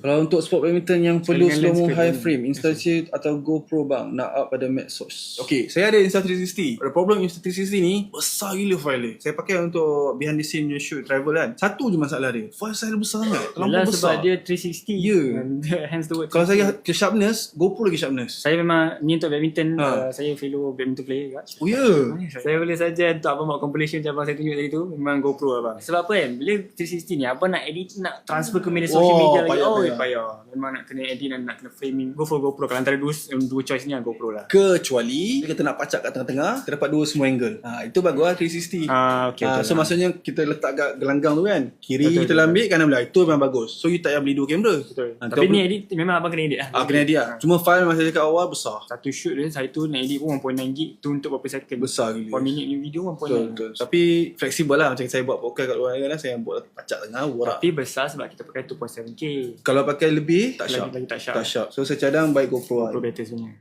Kalau untuk sport badminton yang perlu dengan slow mo lens ke high dengan frame, Insta360 atau GoPro bang, nak up pada max source. Okay, saya ada Insta360. The problem Insta360 ni besar gila file dia. Saya pakai untuk behind the scene punya shoot travel kan. Satu je masalah dia, file size dia besar sangat. Yalah, Terlampau sebab besar. dia 360. Ya. Hence the word. Kalau saya ke sharpness, GoPro lagi sharpness. Saya memang ni untuk badminton. Ha. Saya fellow badminton player juga. Oh ya. Saya boleh saja untuk abang buat compilation macam abang saya tunjuk tadi tu, memang GoPro abang. Sebab apa kan, bila 360 ni abang nak edit, nak transfer ke media social media lagi. Payah. Memang nak kena edit dan nak kena framing. Go for GoPro. Kalau antara dua choice ni GoPro lah. Kecuali kita nak pacak kat tengah-tengah, kita dapat dua semua angle. Itu bagus lah 360. Okay, So maksudnya kita letak kat gelanggang tu kan, kiri Betul, kita ambil, kanan belah. Itu memang bagus. So you tak payah beli dua kamera. Betul. Ha, Tapi ni edit memang abang kena edit lah. kena edit lah. Cuma file masa cakap awal besar. Satu shoot dia, saya tu nak edit pun 1.9 gig tu untuk berapa second. Besar gila. 1 minit ni video 1.9. Betul. Tapi fleksibel lah. Macam saya buat podcast kat luar kan, saya buat pacak tengah, borak. Tapi besar sebab kita pakai 2.7K. Kalau pakai lebih, tak Lagi sharp. tak sharp. Tak sharp. So saya cadang baik GoPro lah. GoPro better sebenarnya.